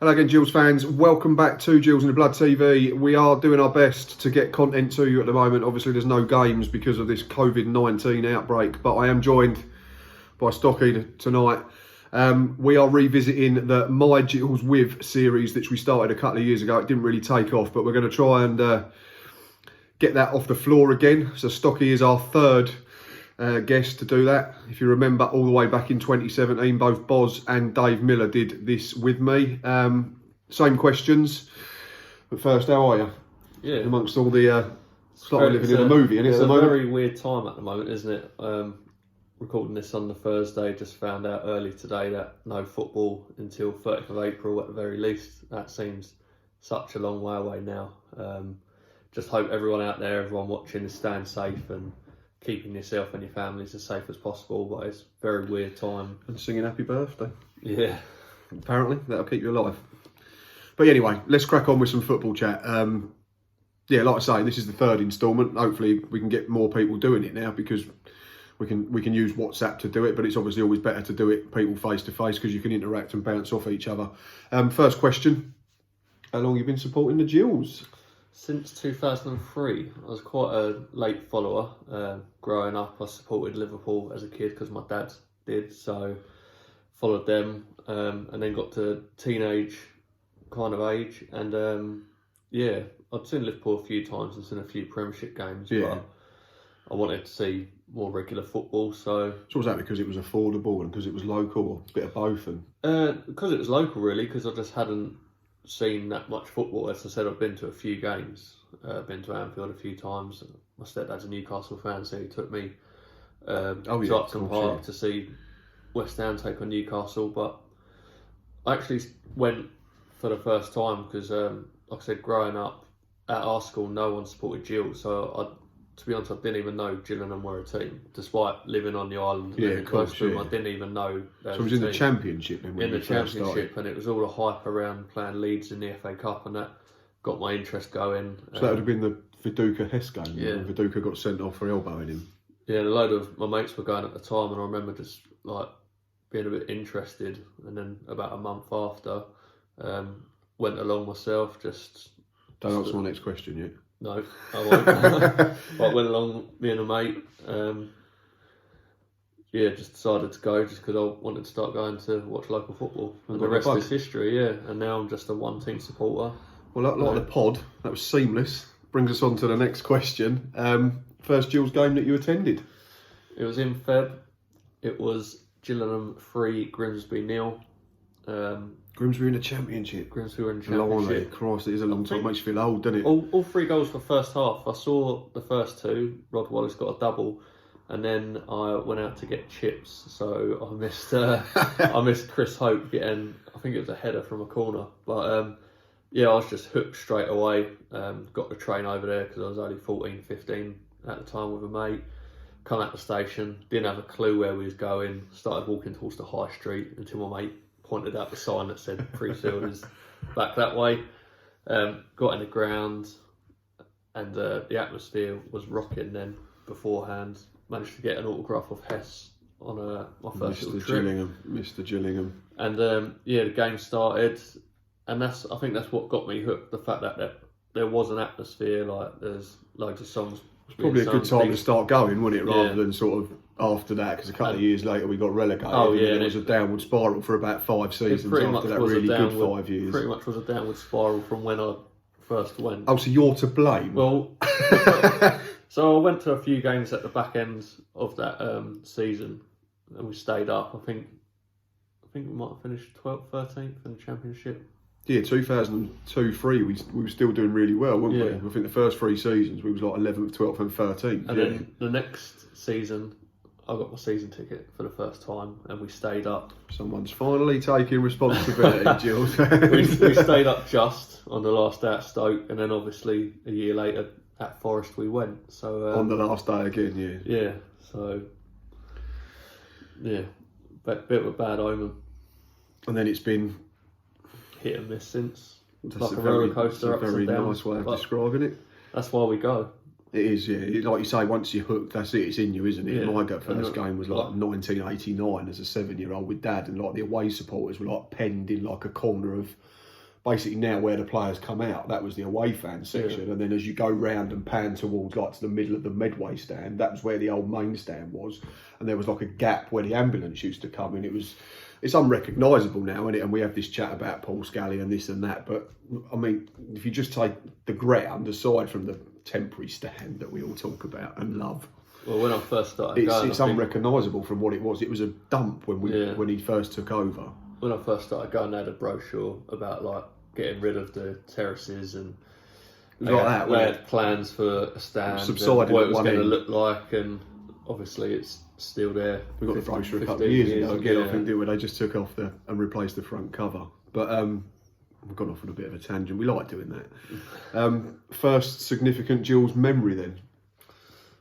Hello again, Gills fans. Welcome back to Gills in the Blood TV. We are doing our best to get content to you at the moment. Obviously, there's no games because of this COVID-19 outbreak, but I am joined by Stocky tonight. We are revisiting the My Gills With series, which we started a couple of years ago. It didn't really take off, but we're going to try and get that off the floor again. So Stocky is our third guest to do that. If you remember, all the way back in 2017, both Boz and Dave Miller did this with me. Same questions, but first, how are you? Yeah, amongst all the it's like we're living in a movie, and it's at the a moment. very weird time at the moment, isn't it? Recording this on the Thursday, just found out early today that no football until 30th of April at the very least. That seems such a long way away now. Just hope everyone out there, everyone watching, is staying safe and keeping yourself and your families as safe as possible. But it's a very weird time. And singing happy birthday. Yeah. Apparently, that'll keep you alive. But anyway, let's crack on with some football chat. Yeah, like I say, this is the third instalment. Hopefully we can get more people doing it now, because we can use WhatsApp to do it, but it's obviously always better to do it people face to face, because you can interact and bounce off each other. First question, how long have you been supporting the Gills? Since 2003. I was quite a late follower. Growing up, I supported Liverpool as a kid because my dad did, so followed them, and then got to teenage kind of age, and yeah, I'd seen Liverpool a few times and seen a few Premiership games, but I wanted to see more regular football. So was that because it was affordable and because it was local, or a bit of both? And because it was local, really, because I just hadn't seen that much football. As I said, I've been to a few games, been to Anfield a few times. My stepdad's a Newcastle fan, so he took me to Upton Park to see West Ham take on Newcastle. But I actually went for the first time because, like I said, growing up at our school, no one supported Gills. So to be honest, I didn't even know Gillingham were a team, despite living on the island and living close to them. I didn't even know. So it was in the Championship then? In the Championship, and it was all the hype around playing Leeds in the FA Cup, and that got my interest going. So that would have been the Viduka Hess game, yeah. When Viduka got sent off for elbowing him. Yeah, and a load of my mates were going at the time, and I remember just like being a bit interested. And then about a month after, went along myself. Don't answer my next question yet. No, I won't. But I went along, me and a mate. Yeah, just decided to go just because I wanted to start going to watch local football. And the rest is history, yeah. And now I'm just a one-team supporter. Well, like the pod, that was seamless. Brings us on to the next question. First Gills game that you attended? It was in Feb. It was Gillingham 3, Grimsby 0. Grimsby in the Championship. Grimsby were in the Championship. Christ, it is a long time. It makes you feel old, doesn't it? All 3 goals for the first half. I saw the first 2. Rod Wallace got a double, and then I went out to get chips. So I missed I missed Chris Hope getting, I think it was a header from a corner. But yeah, I was just hooked straight away. Got the train over there because I was only 14, 15 at the time with a mate. Come out the station, didn't have a clue where we was going. Started walking towards the high street until my mate pointed out the sign that said pre-field is back that way. Got in the ground, and the atmosphere was rocking then beforehand. Managed to get an autograph of Hess on my first little trip. Mr. Gillingham. And yeah, the game started, and I think that's what got me hooked. The fact that there was an atmosphere, like there's loads of songs. It's probably a good time to start going, wasn't it? Rather than sort of after that, because a couple of years later we got relegated. Oh yeah, and it was a downward spiral for about 5 seasons after that really good 5 years. Pretty much was a downward spiral from when I first went. Oh, so you're to blame? Well, so I went to a few games at the back end of that season, and we stayed up. I think we might have finished 12th, 13th in the Championship. Yeah, 2002-03, we were still doing really well, weren't we? I think the first 3 seasons we was like 11th, 12th and 13th. And then the next season, I got my season ticket for the first time, and we stayed up. Someone's finally taking responsibility, Gills. we stayed up just on the last day at Stoke, and then obviously a year later at Forest we went. So on the last day again, yeah. Yeah, so yeah, bit of a bad omen. And then it's been hit and miss since. That's like a roller coaster. That's a very nice way of describing it. That's why we go. It is, yeah. Like you say, once you're hooked, that's it. It's in you, isn't it? Yeah. My first game was like 1989 as a 7-year-old with Dad, and like the away supporters were like penned in like a corner of basically now where the players come out, that was the away fan section, and then as you go round and pan towards like to the middle of the Medway stand, that was where the old main stand was, and there was like a gap where the ambulance used to come in. It's unrecognisable now, isn't it? And we have this chat about Paul Scally and this and that, but I mean, if you just take the ground aside from the temporary stand that we all talk about and love, well, when I first started going, it's unrecognisable from what it was. It was a dump when he first took over. When I first started going, they had a brochure about like getting rid of the terraces, and they had plans for a stand, and what it was going to look like, and obviously it's still there. We got the brochure a couple of years ago again, I think, didn't we? They just took off and replaced the front cover. But we've gone off on a bit of a tangent. We like doing that. First significant Gills memory then?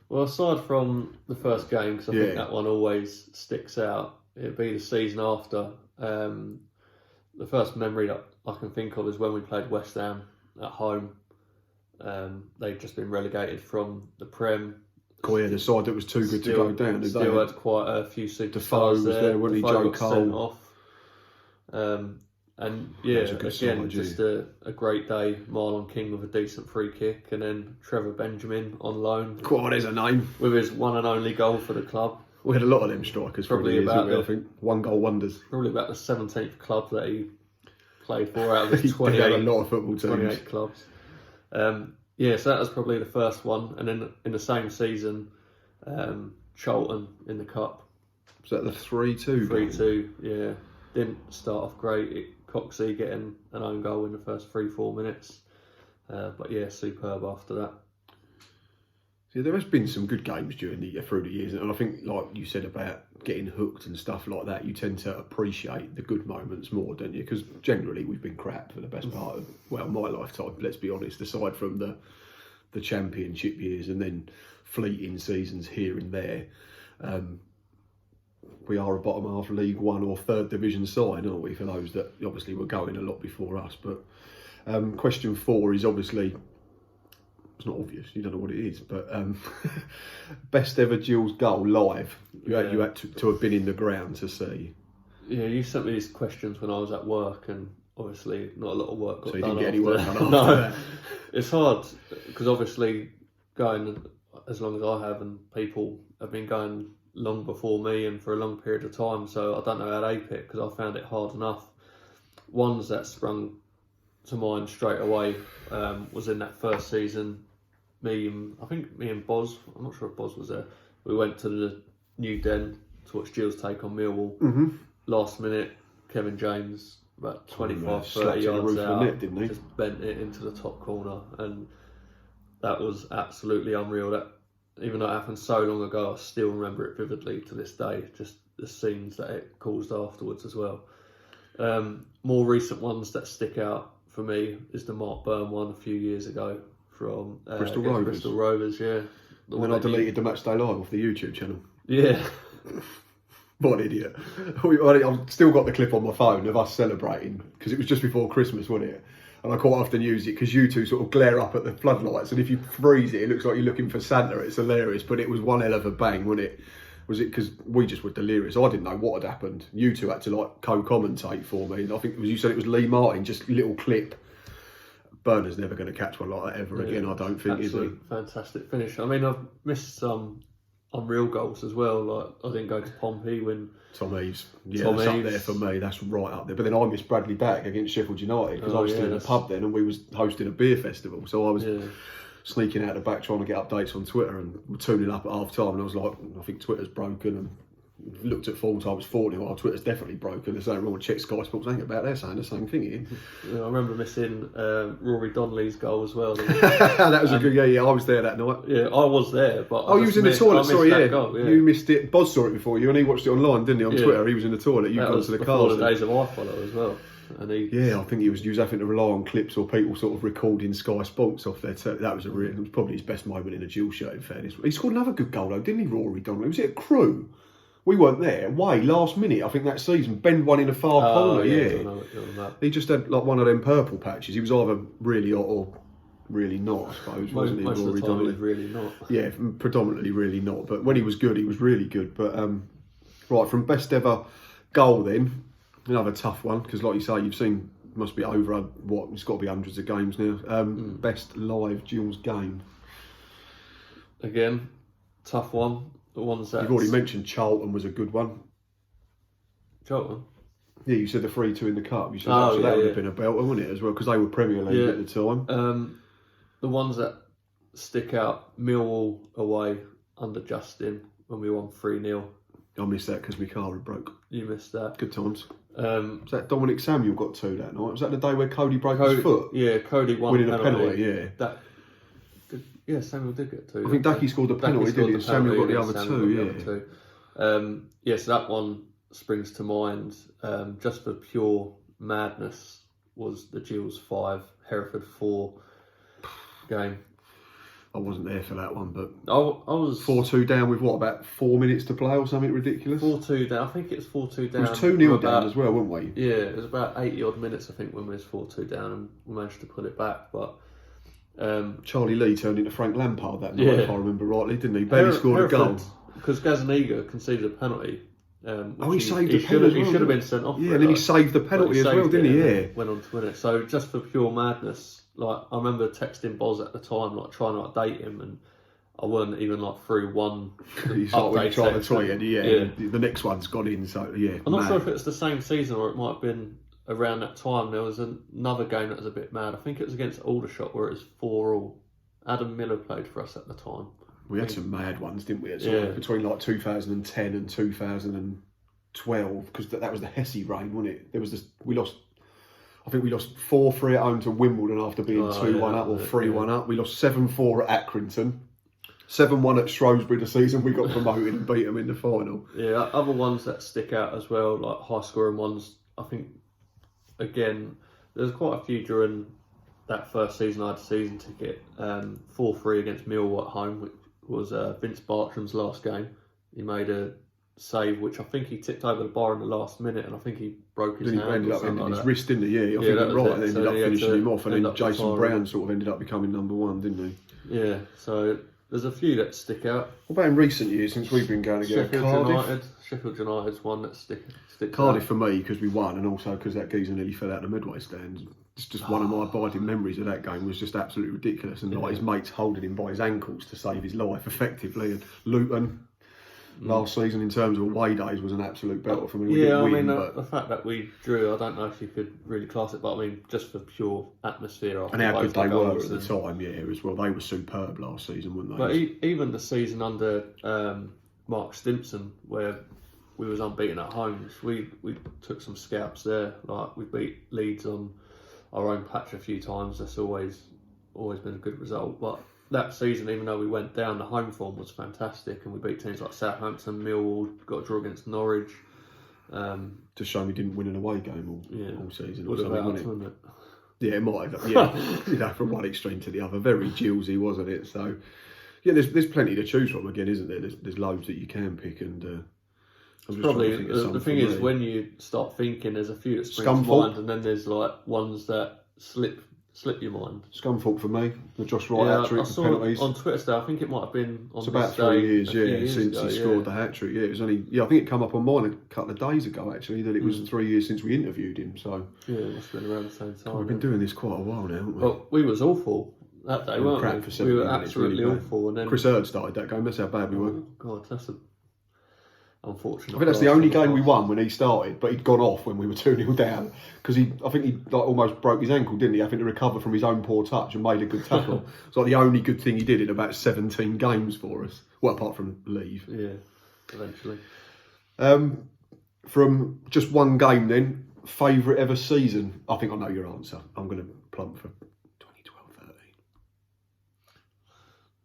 Well, aside from the first game, because I think that one always sticks out, it'd be the season after. The first memory that I can think of is when we played West Ham at home. They'd just been relegated from the Prem. Oh yeah, the side that was too good to go down. Still had quite a few superstars Defoe was there, wasn't he? Joe Cole. And yeah, again, just a great day. Marlon King with a decent free kick, and then Trevor Benjamin on loan. Quite there's a name. With his one and only goal for the club. We had a lot of them strikers. Probably about I think 1 goal wonders. Probably about the 17th club that he played for out of his 28. He had a lot of football teams. 28 clubs. Yeah, so that was probably the first one, and then in the same season, Charlton in the cup. Was that the 3-2? 3-2, yeah. Didn't start off great. Coxey getting an own goal in the first 3-4 minutes, but yeah, superb after that. Yeah, there has been some good games through the years, and I think, like you said about getting hooked and stuff like that, you tend to appreciate the good moments more, don't you? Because generally we've been crap for the best part of my lifetime. Let's be honest. Aside from the championship years and then fleeting seasons here and there, we are a bottom half League One or third division side, aren't we? For those that obviously were going a lot before us. But question 4 is obviously. It's not obvious, you don't know what it is, but best ever Gills goal live. You had to have been in the ground to see. Yeah, you sent me these questions when I was at work, and obviously not a lot of work got done. So you didn't get any work done after that? It's hard, because obviously going as long as I have, and people have been going long before me and for a long period of time, so I don't know how they pick, because I found it hard enough. Ones that sprung to mind straight away was in that first season. Me and Boz, I'm not sure if Boz was there, we went to the New Den to watch Gills take on Millwall. Mm-hmm. Last minute, Kevin James, about 25-30 yards out, net, didn't he? Just bent it into the top corner, and that was absolutely unreal. That, even though it happened so long ago, I still remember it vividly to this day, just the scenes that it caused afterwards as well. More recent ones that stick out for me is the Mark Byrne one a few years ago from Bristol Rovers. Bristol Rovers, yeah. And then I deleted the Matchday Live off the YouTube channel. Yeah. What an idiot. I've still got the clip on my phone of us celebrating, because it was just before Christmas, wasn't it? And I quite often use it because you two sort of glare up at the floodlights, and if you freeze it, it looks like you're looking for Santa. It's hilarious, but it was one hell of a bang, wasn't it? Was it because we just were delirious? I didn't know what had happened. You two had to like co-commentate for me. And I think you said it was Lee Martin, just a little clip. Burner's never going to catch one like that ever again, I don't think, is he? Fantastic finish. I mean, I've missed some unreal goals as well. Like, I didn't go to Pompey when Tom Eaves, that's up there for me. That's right up there. But then I missed Bradley Dack against Sheffield United, because I was still in a pub then, and we was hosting a beer festival. So I was sneaking out the back trying to get updates on Twitter, and we're tuning up at half time, and I was like, I think Twitter's broken, and looked at full time, it's 40. Well, Twitter's definitely broken. There's no wrong. Check Sky Sports, ain't about they're saying the same thing here. Yeah, I remember missing Rory Donnelly's goal as well. That was a good. Yeah, I was there that night. Yeah, I was there, but you was in the toilet. Sorry, goal, you missed it. Boz saw it before you, and he watched it online, didn't he? On Twitter, he was in the toilet. You gone to the car. The days of iFollow as well. And I think he was having to rely on clips or people sort of recording Sky Sports off there. That was it was probably his best moment in a Gills shirt, in fairness. He scored another good goal though, didn't he, Rory Donnelly? Was it a Crew? We weren't there. Last minute, I think that season, bend one in a far corner. Yeah, he just had like one of them purple patches. He was either really hot or really not, I suppose, wasn't he? Most of the time, he was really not. Yeah, predominantly really not. But when he was good, he was really good. But right, from best ever goal then, another tough one, because like you say, you've seen must be over what? It's got to be hundreds of games now. Best live Gills game. Again, tough one. The ones that You've already mentioned Charlton was a good one. Charlton. Yeah, you said the 3-2 in the cup. You said Oh, that would have been a belter, wouldn't it, as well? Because they were Premier League at the time. The ones that stick out: Millwall away under Justin when we won 3-0. I missed that because my car had broke. You missed that. Good times. Was that Dominic Samuel got 2 that night? Was that the day where Cody broke his foot? Yeah, Cody won winning a penalty. Yeah. Samuel did get 2. I think Ducky scored the penalty, didn't he? And Samuel got the other 2. Yeah, so that one springs to mind. Just for pure madness was the Gills 5, Hereford 4 game. I wasn't there for that one, but I was 4-2 down with what, about 4 minutes to play or something ridiculous? 4-2 down. I think it's 4-2 down. It was 2-0 down as well, weren't we? Yeah, it was about 80 odd minutes, I think, when we was 4-2 down, and we managed to put it back. But Charlie Lee turned into Frank Lampard that night, if I remember rightly, didn't he? Barely scored a goal because Gazaniga conceded a penalty. He saved the penalty. He should have been sent off. Yeah, and then he saved the penalty as well, didn't he? Yeah, went on to win it. So just for pure madness, like I remember texting Boz at the time, like trying to update him, and I weren't even like through one. He's like when you try to tweet, and the next one's gone in. So yeah, I'm not sure if it's the same season or it might have been around that time. There was another game that was a bit mad. I think it was against Aldershot where it was 4-4. Adam Miller played for us at the time. We had some mad ones, didn't we? Between like 2010 and 2012, because that was the Hesse reign, wasn't it? There was this. I think we lost 4-3 at home to Wimbledon after being 2-1 up or 3-1 up. We lost 7-4 at Accrington. 7-1 at Shrewsbury the season we got promoted and beat them in the final. Yeah, other ones that stick out as well, like high scoring ones. I think again, there's quite a few during that first season. I had a season ticket. 4-3 against Millwall at home, which was Vince Bartram's last game. He made a save, which I think he tipped over the bar in the last minute, and I think he broke his hand. He ended up ending his wrist, didn't he? Yeah, I think you're right. And ended up finishing him off, and then Jason Brown sort of ended up becoming number 1, didn't he? Yeah, so there's a few that stick out. What about in recent years since we've been going together? Sheffield United's one that sticks Cardiff out. For me, because we won, and also because that geezer nearly fell out the Medway stand. It's just one of my abiding memories of that game. Was just absolutely ridiculous, and like his mates holding him by his ankles to save his life, effectively. And Luton last season, in terms of away days, was an absolute belter for me. We didn't win, but the fact that we drew, I don't know if you could really class it, but I mean, just for pure atmosphere. And how good they were at the time, as well. They were superb last season, weren't they? But even the season under Mark Stimpson, where we was unbeaten at home, we took some scalps there. Like we beat Leeds on our own patch a few times. That's always been a good result. But that season, even though we went down, the home form was fantastic, and we beat teams like Southampton, Millwall, got a draw against Norwich. To show we didn't win an away game all season. Would have helped, wouldn't it? Yeah, it might have. Yeah, from one extreme to the other. Very Gillsy, wasn't it? So, yeah, there's plenty to choose from again, isn't there? There's loads that you can pick, and probably the thing is when you start thinking, there's a few that spring to mind, and then there's like ones that slip your mind. Scunthorpe for me, the Josh Wright hat-trick, I saw penalties. On Twitter today, I think it might have been on it's about 3 years, since ago, he scored the hat-trick. Yeah, it was only, I think it came up on mine a couple of days ago, actually, that it was 3 years since we interviewed him, so... Yeah, it must have been around the same time. We've been doing this quite a while now, haven't we? Well, we was awful that day, weren't crap we? For 70 we were minutes, absolutely really awful. And then Chris Hurd started that game, that's how bad we were. Oh, God, that's unfortunate. I think that's the only game we won when he started, but he'd gone off when we were 2-0 down because I think he like almost broke his ankle, didn't he? Having to recover from his own poor touch and made a good tackle. It's like the only good thing he did in about 17 games for us. Well, apart from leave. Yeah, eventually. From just one game then, favourite ever season? I think I know your answer. I'm going to plump for 2012-13.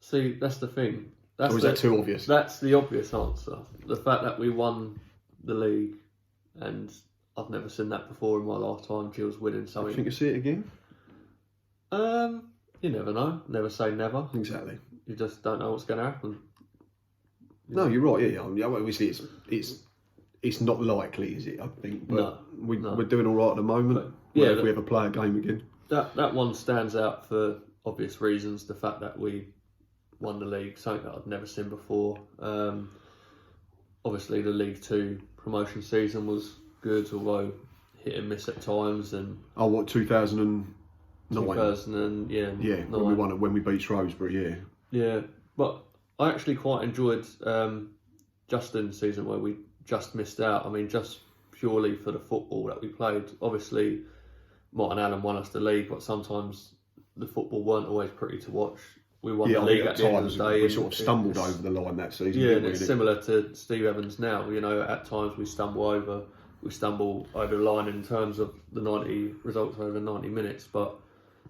See, that's the thing. Or is that too obvious? That's the obvious answer. The fact that we won the league, and I've never seen that before in my lifetime. Gills winning something. I think you'll see it again. You never know. Never say never. Exactly. You just don't know what's going to happen. No, you're right. Yeah. Obviously, it's not likely, is it? I think, but we're doing all right at the moment. But, if we ever play a game again, that one stands out for obvious reasons. The fact that we won the league, something that I'd never seen before. Obviously, the League Two promotion season was good, although hit and miss at times. And oh, what 2009? 2000 yeah, when we beat Shrewsbury, yeah. But I actually quite enjoyed Justin's season where we just missed out. I mean, just purely for the football that we played. Obviously, Martin Allen won us the league, but sometimes the football weren't always pretty to watch. We won the league at the end of the day. We sort of stumbled over the line that season. Yeah, and it's similar to Steve Evans now. You know, at times we stumble over the line in terms of the 90 results over 90 minutes, but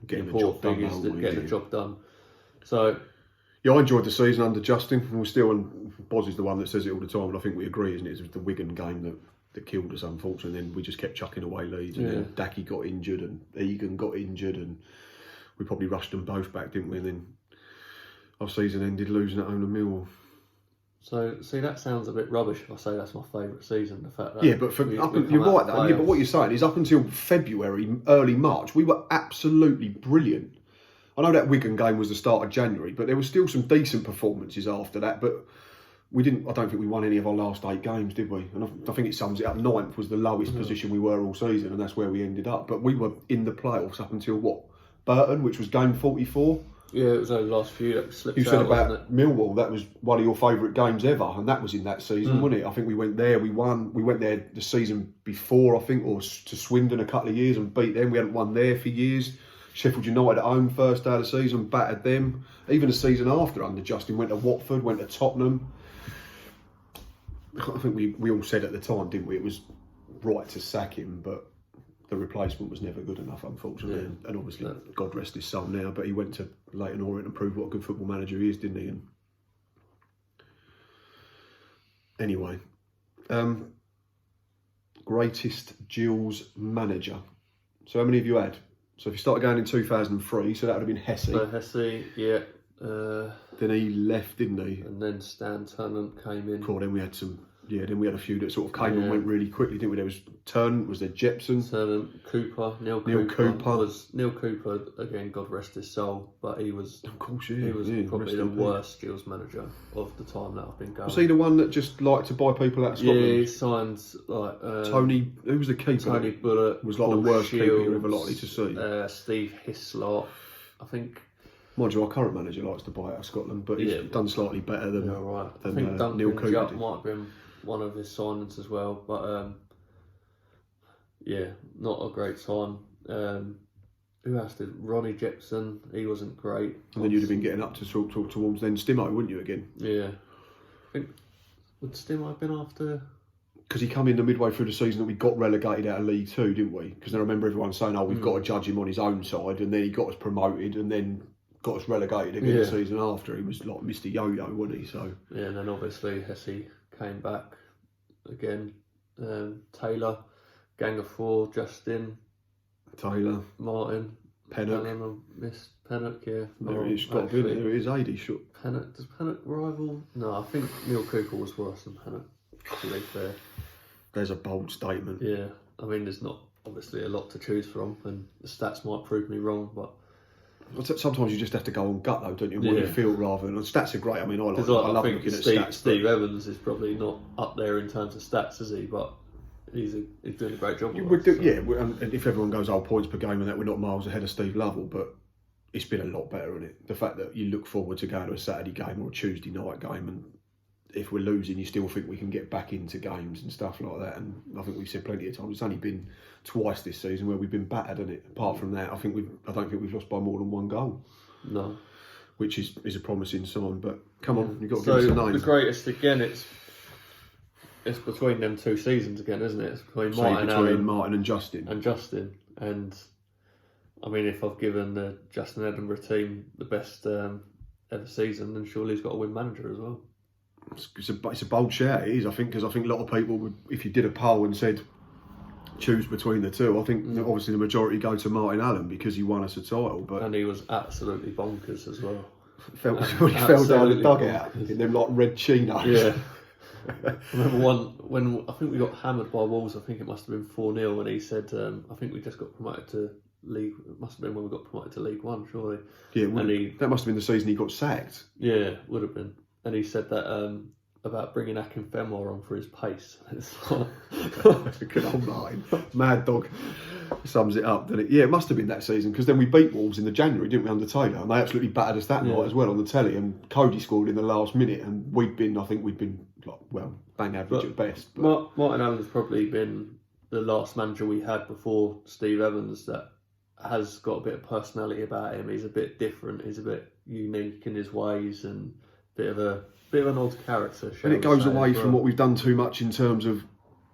getting the important thing is getting the job done. So, yeah, I enjoyed the season under Justin, and we're still, and Boz is the one that says it all the time, and I think we agree, isn't it? It was the Wigan game that killed us, unfortunately, and then we just kept chucking away leads, and then Dacky got injured, and Egan got injured, and we probably rushed them both back, didn't we? And then our season ended losing at home to Millwall. So, see, that sounds a bit rubbish if I say that's my favourite season. The fact that yeah, but you're right though. Yeah, but what you're saying is up until February, early March, we were absolutely brilliant. I know that Wigan game was the start of January, but there were still some decent performances after that. But we didn't. I don't think we won any of our last 8 games, did we? And I think it sums it up. 9th was the lowest position we were all season, and that's where we ended up. But we were in the playoffs up until what? Burton, which was game 44. Yeah, it was those last few that slipped out. You said about Millwall, that was one of your favourite games ever, and that was in that season, wasn't it? I think we went there, we won. We went there the season before, I think, or to Swindon a couple of years and beat them. We hadn't won there for years. Sheffield United at home, first day of the season, battered them. Even the season after under Justin, went to Watford, went to Tottenham. I think we all said at the time, didn't we, it was right to sack him, but the replacement was never good enough, unfortunately. Yeah. And obviously, God rest his soul now, but he went to Leyton Orient and proved what a good football manager he is, didn't he? And anyway, greatest Gills manager. So how many have you had? So if you started going in 2003, so that would have been Hesse. So Hesse, yeah. Then he left, didn't he? And then Stan Turnant came in. Cool, then we had some... Yeah, then we had a few that sort of came and went really quickly, didn't we? There was Turnant, was there Jepson? Turnant, Cooper, Neil Cooper, again, God rest his soul, but he was... Of course, he was probably the worst Gills manager of the time that I've been going. Was he the one that just liked to buy people out of Scotland? Yeah, he signed like... Tony, who was the keeper? Tony Bullock. Was like the worst keeper you're ever likely to see. Steve Hislop, I think... Mind you, our current manager likes to buy out of Scotland, but he's done slightly better than, I think Duncan Neil Cooper Jupp did. might have been one of his signings as well, but not a great time. Who else did? Ronnie Jepson, he wasn't great. And then you'd have been getting up to talk towards then Stimo, wouldn't you, again? Yeah. I think, would Stimo have been after? Because he come in the midway through the season that we got relegated out of League Two, didn't we? Because I remember everyone saying, we've got to judge him on his own side, and then he got us promoted, and then got us relegated again the season after. He was like Mr. Yo-Yo, wasn't he? So yeah, and then obviously Hesse came back again. Taylor, Gang of Four, Justin, Taylor, Martin, Pennock. Miss Pennock, yeah. There it is, got to be. There it is, 80 short. Pennock, does Pennock rival? No, I think Neil Cooper was worse than Pennock, to be fair. There's a bold statement. Yeah, I mean, there's not obviously a lot to choose from, and the stats might prove me wrong, but sometimes you just have to go on gut though, don't you? What you feel rather than stats are great. I mean, I love think looking at stats. Steve Evans is probably not up there in terms of stats, is he? But he's doing a great job. And if everyone goes points per game and that, we're not miles ahead of Steve Lovell, but it's been a lot better, isn't it? The fact that you look forward to going to a Saturday game or a Tuesday night game, and if we're losing, you still think we can get back into games and stuff like that. And I think we've said plenty of times, it's only been twice this season where we've been battered, isn't it? Apart from that, I don't think we've lost by more than 1 goal. No. Which is a promising sign. But come on, you've got to give us a name. The greatest again, it's between them 2 seasons again, isn't it? It's between Martin and Justin. And I mean, if I've given the Justin Edinburgh team the best ever season, then surely he's got to win manager as well. It's a bold shout, it is, I think, because I think a lot of people would, if you did a poll and said choose between the two, I think obviously the majority go to Martin Allen because he won us a title. But and he was absolutely bonkers as well. He fell down the dugout in them like red chinos. Yeah. I remember when I think we got hammered by Wolves, I think it must have been 4-0, and he said, I think we just got promoted to League, it must have been when we got promoted to League One, surely. Yeah, that must have been the season he got sacked. Yeah, would have been. And he said that about bringing Akinfenwa on for his pace. It's like, Good old Martin. Mad Dog sums it up, doesn't it? Yeah, it must have been that season, because then we beat Wolves in the January, didn't we, under Taylor? And they absolutely battered us that night as well on the telly. And Cody scored in the last minute, and I think we'd been, like, well, bang average at best. But Martin Allen's probably been the last manager we had before Steve Evans that has got a bit of personality about him. He's a bit different. He's a bit unique in his ways, and bit of an odd character. And it goes away from what we've done too much in terms of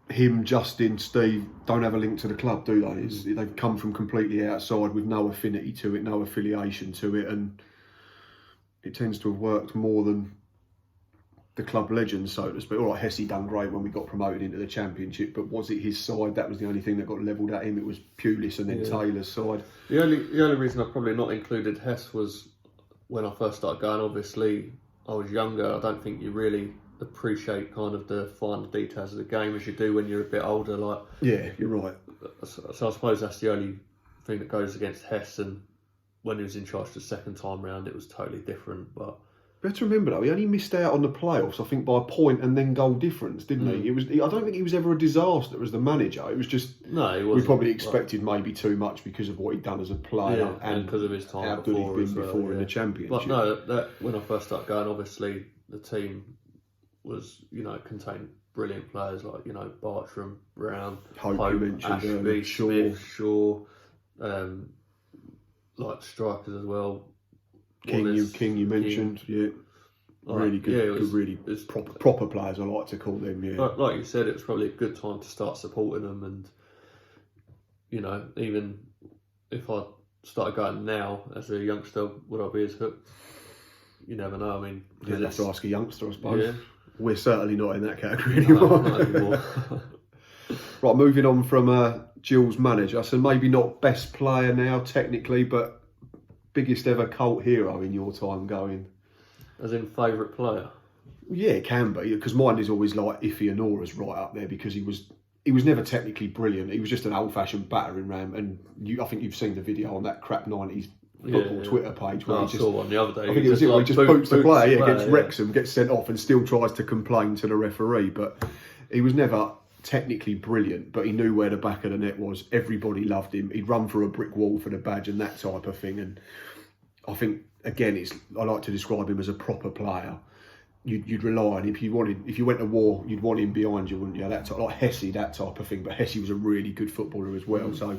him, Justin, Steve don't have a link to the club, do they? They've come from completely outside with no affinity to it, no affiliation to it, and it tends to have worked more than the club legends, so to speak. All right, Hesse done great when we got promoted into the Championship, but was it his side? That was the only thing that got levelled at him. It was Pulis and then Taylor's side. The only reason I probably not included Hess was when I first started going. Obviously, I was younger. I don't think you really appreciate kind of the finer details of the game as you do when you're a bit older. Like, yeah, you're right. So I suppose that's the only thing that goes against Hess. And when he was in charge the second time round, it was totally different. But you have to remember though, he only missed out on the playoffs, I think, by a point and then goal difference, didn't he? I don't think he was ever a disaster as the manager. It was just he wasn't. We probably expected maybe too much because of what he'd done as a player and because of his time how good he'd been before in the Championship. But no, that when I first started going, obviously the team was, contained brilliant players like, Bartram, Brown, Hope you mentioned, Ashby, Smith, Shaw, like strikers as well. King you mentioned, yeah. Really good, really proper players, I like to call them, yeah. Like you said, it was probably a good time to start supporting them, and, even if I started going now as a youngster, would I be as hooked? You never know, I mean... You'd have to ask a youngster, I suppose. Yeah. We're certainly not in that category anymore. No, not anymore. Right, moving on from Gills manager, so maybe not best player now, technically, but biggest ever cult hero in your time going? As in favourite player? Yeah, it can be, because mine is always like Iffy Anora's right up there, because he was never technically brilliant. He was just an old-fashioned battering ram, and I think you've seen the video on that crap 90s football Twitter page where I saw one the other day. I think it was he just boots the player, against Wrexham, gets sent off and still tries to complain to the referee, but he was never technically brilliant, but he knew where the back of the net was. Everybody loved him. He'd run through a brick wall for the badge and that type of thing. And I think, again, I like to describe him as a proper player. You'd rely on him. If you went to war, you'd want him behind you, wouldn't you? That type, like Hesse, that type of thing. But Hesse was a really good footballer as well. So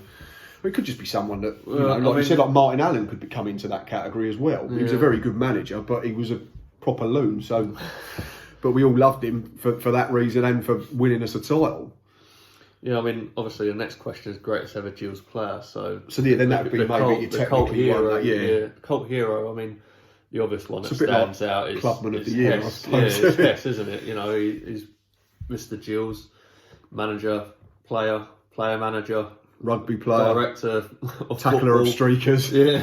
it could just be someone that, you said, like Martin Allen could come into that category as well. He was a very good manager, but he was a proper loon. So, but we all loved him for that reason and for winning us a title. Yeah, I mean, obviously the next question is greatest ever Gills player. So yeah, then that would be maybe your cult hero. One, yeah, cult hero. I mean, the obvious one that stands out is Clubman of the Year, Hess. Yeah, it's Hess, isn't it? He's Mr. Gills, manager, player manager, rugby player, director, tackler of streakers. Yeah,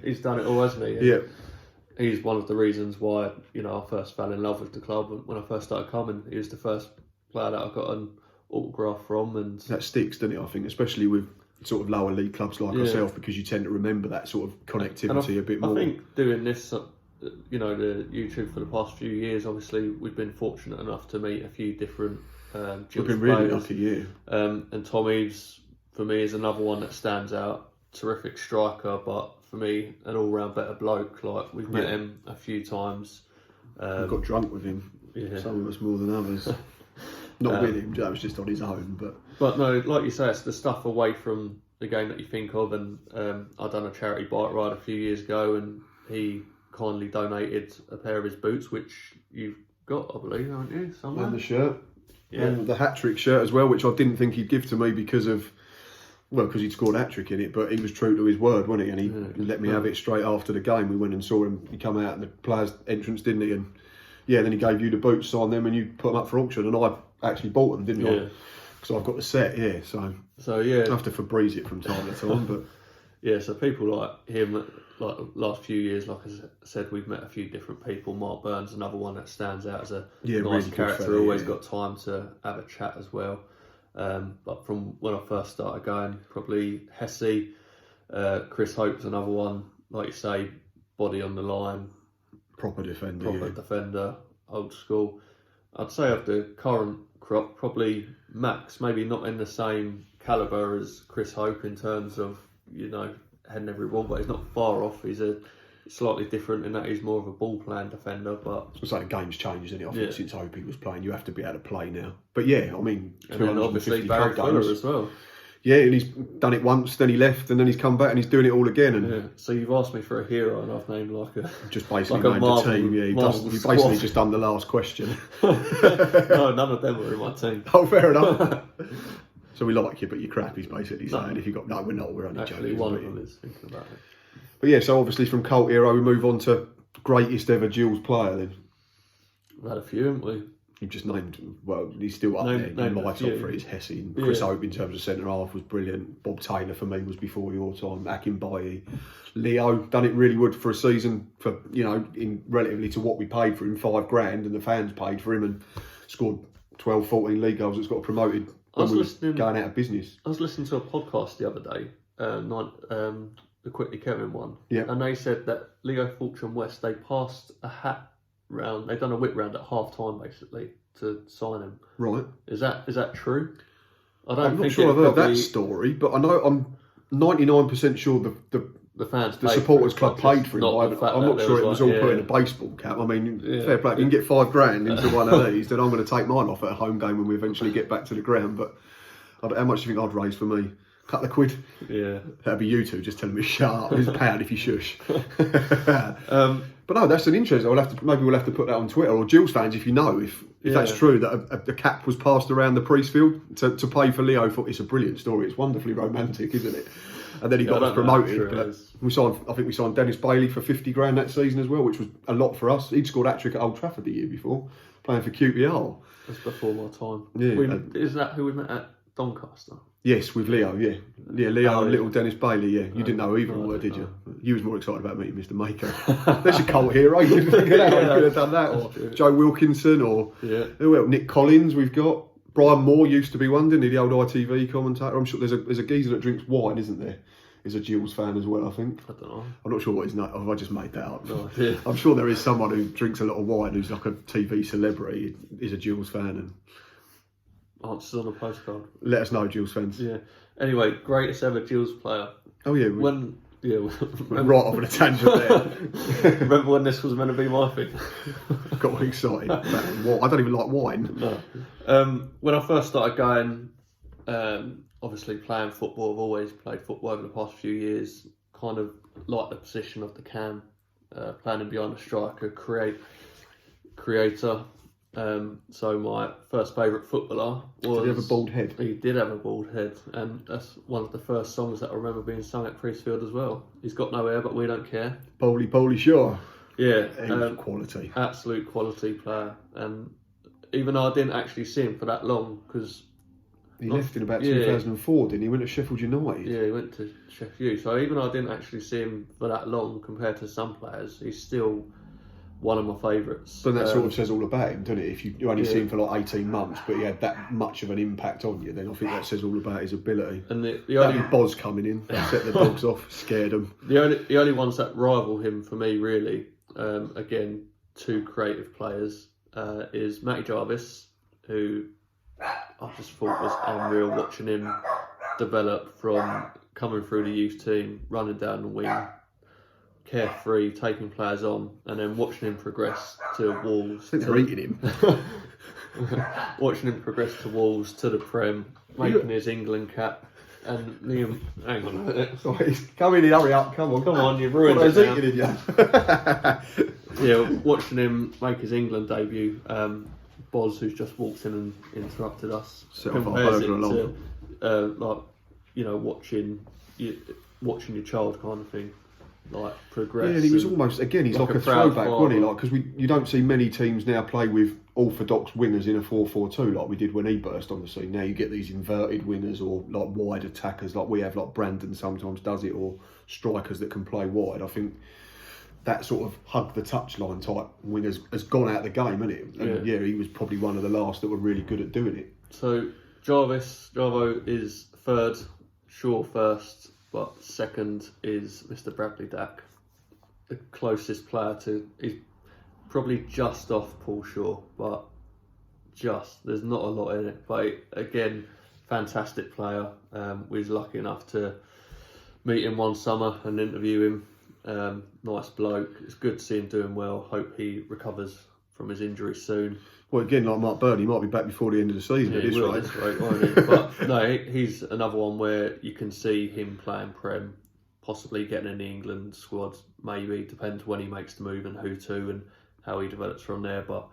he's done it all, hasn't he? Yeah. He's one of the reasons why I first fell in love with the club when I first started coming. He was the first player that I got an autograph from, and that sticks, doesn't it? I think, especially with sort of lower league clubs like ourselves, because you tend to remember that sort of connectivity a bit more. I think doing this, the YouTube for the past few years, obviously we've been fortunate enough to meet a few different Gills we've been really players. lucky, yeah. And Tom Eaves, for me, is another one that stands out. Terrific striker, but for me, an all-round better bloke. Like, we've met him a few times. We got drunk with him. Yeah. Some of us more than others. Not with him, that was just on his own. But no, like you say, it's the stuff away from the game that you think of. And I done a charity bike ride a few years ago, and he kindly donated a pair of his boots, which you've got, I believe, haven't you, somewhere? And the shirt. Yeah. And the hat-trick shirt as well, which I didn't think he'd give to me because he'd scored a hat-trick in it, but he was true to his word, wasn't he? And he let me have it straight after the game. We went and saw him. He come out in the players' entrance, didn't he? And then he gave you the boots, signed them, and you put them up for auction. And I actually bought them, didn't I? Because I've got the set, So I have to Febreze it from time to time, but so people like him, like last few years, like I said, we've met a few different people. Mark Burns, another one that stands out as a nice really character. fella, always got time to have a chat as well. But from when I first started going, probably Hesse, Chris Hope's another one. Like you say, body on the line, proper defender, defender, old school. I'd say of the current crop, probably Max, maybe not in the same calibre as Chris Hope in terms of, heading every ball, but he's not far off. He's a slightly different in that he's more of a ball playing defender. But it's like the game's changed, isn't it? I think since Hope was playing, you have to be able to play now. But yeah, I mean, and then obviously Barry Fuller as well. Yeah, and he's done it once, then he left, and then he's come back and he's doing it all again. And so you've asked me for a hero, and I've named just basically named a team. Yeah, you've basically just done the last question. No, none of them were in my team. Oh, fair enough. So we like you, but you're crap. He's basically saying if you got we're not. We're only actually joking. One of them is thinking about it. But yeah, so obviously from cult hero we move on to greatest ever Gills player. Then we've had a few, haven't we? You've just named, well, he's still up there. My top three is Hesse. And Chris Hope in terms of centre half was brilliant. Bob Taylor for me was before your time. Akinbaye. Leo done it really good for a season for, in relatively to what we paid for him, $5,000, and the fans paid for him, and scored 12, 14 league goals. It's got promoted when we was going out of business. I was listening to a podcast the other day, the Quickly Kevin one, and they said that Leo Fortune West, they passed a hat round. They've done a whip round at half time basically to sign him. Right. Is that true? I'm not sure I've heard that story, but I know I'm 99% sure the fans, the supporters club paid for him. I'm not sure it was all put in a baseball cap. I mean, fair play. If you can get $5,000 into one of these, then I'm going to take mine off at a home game when we eventually get back to the ground. But how much do you think I'd raise for me? Couple of quid? Yeah. That'd be you two just telling me shut up. It's a pound if you shush. But no, that's an interest. Maybe we'll have to put that on Twitter, or Gills fans, if you know, if that's true, that a cap was passed around the Priestfield to pay for Leo. It's a brilliant story. It's wonderfully romantic, isn't it? And then he got us promoted. But I think we signed Dennis Bailey for $50,000 that season as well, which was a lot for us. He'd scored hat-trick at Old Trafford the year before, playing for QPR. That's before my time. Yeah. Is that who we met at Doncaster? Yes, with Leo, Leo and little Dennis Bailey, You didn't know either of them, did you? You was more excited about meeting Mr. Maker. There's your cult hero. You could have done that. Or Joe Wilkinson, or who else? Nick Collins we've got. Brian Moore used to be one, didn't he? The old ITV commentator. I'm sure there's a geezer that drinks wine, isn't there? He's a Gills fan as well, I think. I don't know. I'm not sure what his name. Have I just made that up? No idea. I'm sure there is someone who drinks a lot of wine who's like a TV celebrity, is a Gills fan, and answers on a postcard. Let us know, Gills fans. Yeah. Anyway, greatest ever Gills player. Oh yeah. Right off on a tangent there. Remember when this was meant to be my thing? Got excited. I don't even like wine. No. When I first started going, obviously playing football, I've always played football over the past few years. Kind of like the position of the cam, playing behind the striker, creator. So my first favourite footballer was... Did he have a bald head? He did have a bald head, and that's one of the first songs that I remember being sung at Priestfield as well. He's got no hair, but we don't care. Polly Shaw. Yeah. Quality. Absolute quality player. And even though I didn't actually see him for that long, because... He left in about 2004, didn't he? He went to Sheffield United. Yeah, he went to Sheffield. So even though I didn't actually see him for that long compared to some players, he's still... one of my favourites. But that sort of says all about him, doesn't it? If you only see him for like 18 months, but he had that much of an impact on you, then I think that says all about his ability. And the only Boz coming in, set the dogs off, scared them. The only ones that rival him for me, really, again, two creative players, is Matty Jarvis, who I just thought was unreal watching him develop from coming through the youth team, running down the wing, carefree, taking players on, and then watching him progress to Wolves. I think they're eating him. Watching him progress to Wolves, to the Prem, making his England cap, and Liam. Hang on a minute. Sorry, come in, hurry up, come on, you've ruined it. What eating you? Yeah, watching him make his England debut. Boz, who's just walked in and interrupted us, compares it to watching your child kind of thing. Like progress. Yeah, and he was almost he's like a throwback, wasn't he? Like, because you don't see many teams now play with orthodox wingers in a 4-4-2 like we did when he burst on the scene. Now you get these inverted wingers or like wide attackers, like we have, like Brandon sometimes does it, or strikers that can play wide. I think that sort of hug the touchline type wingers has gone out of the game, hasn't it? And he was probably one of the last that were really good at doing it. So Jarvo is third, Shaw first. But second is Mr. Bradley Dack, the closest player to. He's probably just off Paul Shaw, but there's not a lot in it. But again, fantastic player. We was lucky enough to meet him one summer and interview him. Nice bloke. It's good to see him doing well. Hope he recovers from his injury soon. Well, again, like Mark Bird, he might be back before the end of the season. Yeah, at this he will rate. at this rate, won't he? But no, he's another one where you can see him playing Prem, possibly getting in the England squad. Maybe depends when he makes the move and who to and how he develops from there. But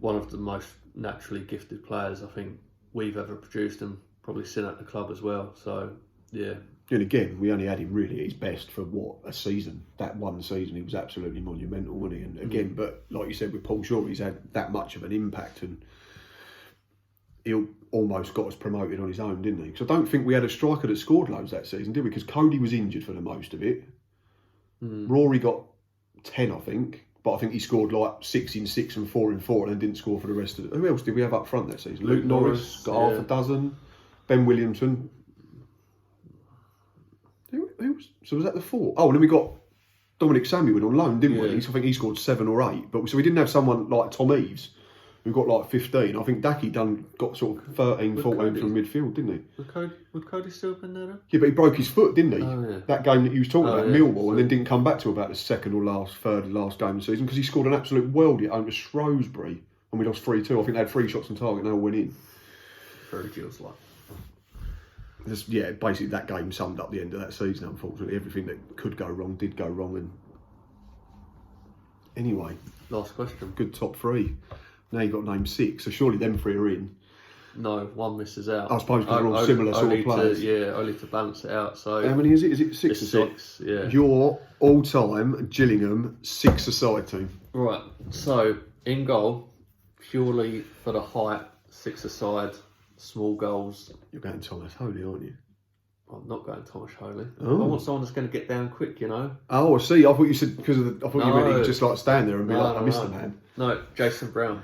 one of the most naturally gifted players I think we've ever produced, and probably seen at the club as well. So yeah. And again, we only had him really at his best for what, a season. That one season, he was absolutely monumental, wasn't he? And again, but like you said with Paul Shaw, he's had that much of an impact, and he almost got us promoted on his own, didn't he? Because I don't think we had a striker that scored loads that season, did we? Because Cody was injured for the most of it. Rory got 10, I think, but I think he scored like 6 in 6 and 4 in 4, and then didn't score for the rest of it. Who else did we have up front that season? Luke Norris got half a dozen. Ben Williamson. So was that the 4? Oh, and then we got Dominic Samuel on loan, didn't we? So I think he scored 7 or 8. But so we didn't have someone like Tom Eves, who got like 15. I think Daki got sort of 13, 14 from midfield, didn't he? Would Cody still have been there? Yeah, but he broke his foot, didn't he? Oh, yeah. That game that you was talking about, Millwall, and then didn't come back to about the second or third last game of the season, because he scored an absolute worldie at home to Shrewsbury, and we lost 3-2. I think they had 3 shots on target and they all went in. Very Gills like. Yeah, basically that game summed up the end of that season, unfortunately. Everything that could go wrong did go wrong. And anyway, last question. Good top 3. Now you've got to name 6, so surely them 3 are in. No, one misses out. I suppose because they're all similar sort of players. Only to balance it out. So how many is it? Is it 6 or 6? Yeah. Your all-time Gillingham 6-a-side team. Right. So in goal, purely for the height, 6-a-side. Small goals. You're going Thomas Holy, aren't you? I'm not going Thomas Holy. Oh. I want someone that's going to get down quick, you know. Oh, I see. I thought you said because of I thought you meant he'd just like stand there and be like, I missed the man. No, Jason Brown.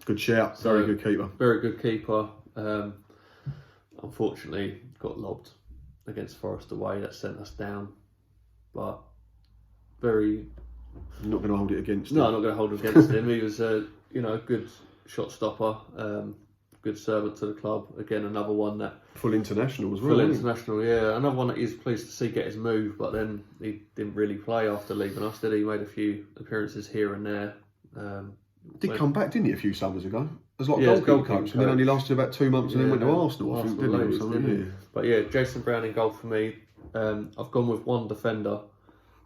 Good shout. Very good keeper. Very good keeper. Unfortunately, got lobbed against Forest away. That sent us down. But very. You're not going to hold it against him. No, I'm not going to hold it against him. He was a good shot stopper. Good servant to the club. Again, another one that full international as well. Full international, yeah. Another one that he's pleased to see get his move, but then he didn't really play after leaving us, did he? He made a few appearances here and there. Did come back, didn't he, a few summers ago? As like goalkeeper coach, and then only lasted about 2 months, and then went to Arsenal. I think, didn't he? Didn't he? But yeah, Jason Brown in goal for me. I've gone with one defender,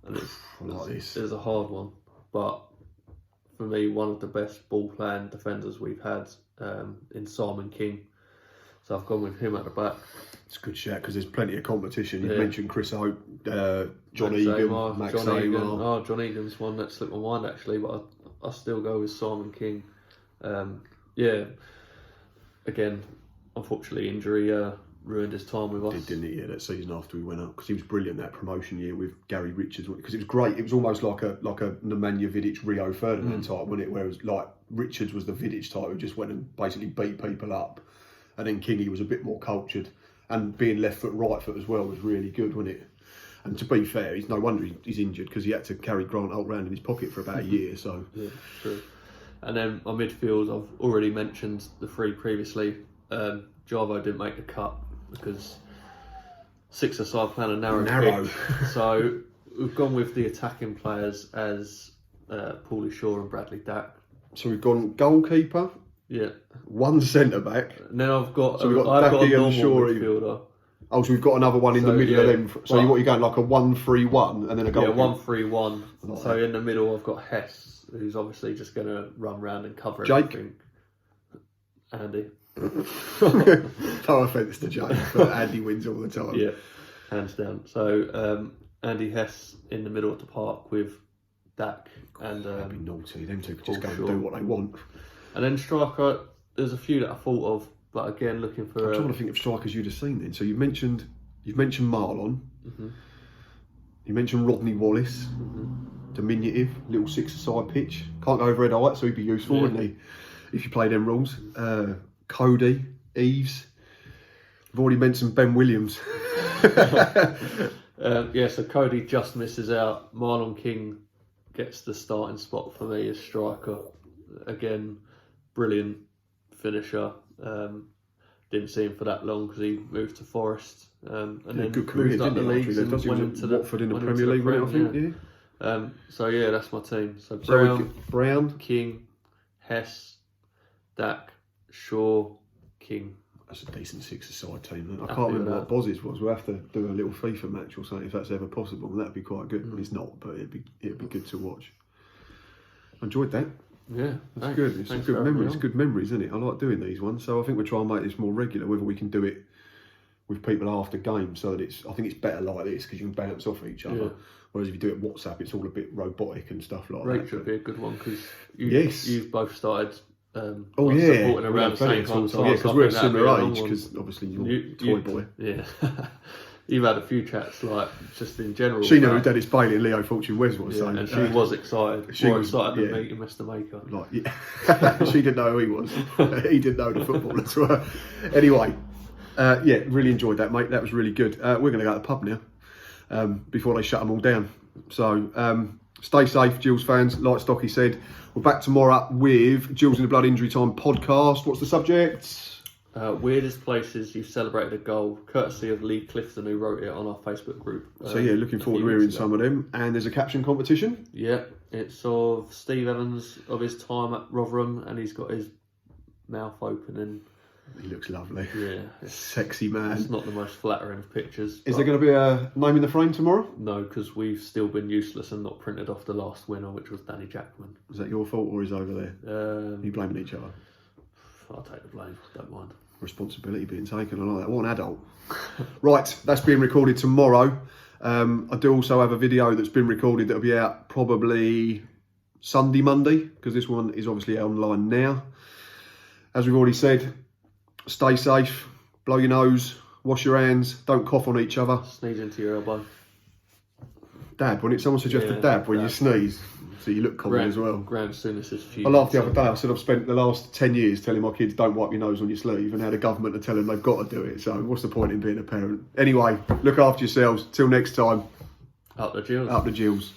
and it's a hard one, but for me, one of the best ball-playing defenders we've had in Simon King. So I've gone with him at the back. It's a good shout because there's plenty of competition. You mentioned Chris Hope, John Egan, Max Egan. Oh, John Egan's one that slipped my mind actually, but I still go with Simon King. Again, unfortunately, injury ruined his time with us. Didn't he? Yeah, that season after we went up, because he was brilliant that promotion year with Gary Richards. Because it was great. It was almost like a Nemanja Vidic, Rio Ferdinand type, wasn't it? Whereas like Richards was the Vidic type who just went and basically beat people up, and then Kingy was a bit more cultured, and being left foot, right foot as well was really good, wasn't it? And to be fair, it's no wonder he's injured, because he had to carry Grant Holt around in his pocket for about a year. So yeah, true. And then my midfield, I've already mentioned the 3 previously. Javo didn't make the cut because 6-a-side plan a narrow. So we've gone with the attacking players as Paulie Shaw and Bradley Dack. So we've gone goalkeeper. Yeah. 1 centre back. And then I've got a normal midfielder. Oh, so we've got another one in the middle of them. So what, you're going like a 1-3-1 and then a goalkeeper? Yeah, 1-3-1. Right. So in the middle I've got Hess, who's obviously just going to run around and cover everything. Andy. No offence to Jake, but Andy wins all the time. Yeah, hands down. So Andy Hess in the middle of the park with Dak and that'd be naughty. Them two could just go and do what they want. And then striker, there's a few that I thought of, but again looking for. I'm trying to think of strikers you'd have seen then. So you've mentioned Marlon. Mm-hmm. You mentioned Rodney Wallace. Mm-hmm. Diminutive, little 6-a-side pitch. Can't go over head height, so he'd be useful, wouldn't he? If you play them rules. Cody, Eves. I've already mentioned Ben Williams. So Cody just misses out. Marlon King gets the starting spot for me as striker. Again, brilliant finisher. Didn't see him for that long because he moved to Forest. And then good career, moved up the didn't he? leagues and He went was into at Watford in the went Premier into League, wasn't it, I Prem, think, yeah. So yeah, that's my team. So Brown, King, Hess, Dak, Shaw, King. that's a decent six-a-side team. I Happy can't with remember that. what Boz's was. We'll have to do a little FIFA match or something if that's ever possible. That'd be quite good. It's not, but it'd be good to watch. I enjoyed that. Yeah, That's good. It's Thanks good for having me memories. on. Good memories, isn't it? I like doing these ones. So I think we'll try and make this more regular. Whether we can do it with people after games, so that I think it's better like this because you can bounce off each other. Yeah. Whereas if you do it WhatsApp, it's all a bit robotic and stuff like Rachel that. would be a good one because Yes. you've both started. Supporting around the same kind of time. Yeah, because so I we're a think that'd be similar long age. one. Because obviously you're toy boy. Yeah. You've had a few chats, like just in general. She knew who Dennis Bailey and Leo Fortune Wes was. Yeah, so, and she was excited. she More was, excited yeah. than meeting Mr. Maker. Like, yeah. She didn't know who he was. He didn't know the footballers were. Anyway, yeah, really enjoyed that, mate. That was really good. We're going to go to the pub now before they shut them all down. So stay safe, Gills fans. Like Stocky said, we're back tomorrow with Gills in the Blood Injury Time podcast. What's the subject? Weirdest places you've celebrated a goal, courtesy of Lee Clifton, who wrote it on our Facebook group. So yeah, looking forward to hearing some of them. And there's a caption competition. Yeah, it's of Steve Evans of his time at Rotherham, and he's got his mouth open and He looks lovely. yeah, Sexy man. it's not the most flattering of pictures. Is there going to be a name in the frame tomorrow? No, because we've still been useless and not printed off the last winner, which was Danny Jackman. Is that your fault or is over there? Are you blaming each other? I'll take the blame, don't mind. Responsibility being taken, I like that. What an adult. Right, that's being recorded tomorrow. I do also have a video that's been recorded that'll be out probably Sunday, Monday, because this one is obviously online now. As we've already said, stay safe, blow your nose, wash your hands, don't cough on each other. Sneeze into your elbow. Dab, when someone suggested Yeah, dab when you dab. sneeze, so you look common as well. Graham Souness's few. I laughed the other day. I said I've spent the last 10 years telling my kids don't wipe your nose on your sleeve, and now the government are telling them they've got to do it. So what's the point in being a parent? Anyway, look after yourselves. Till next time. Up the Gills. Up the Gills.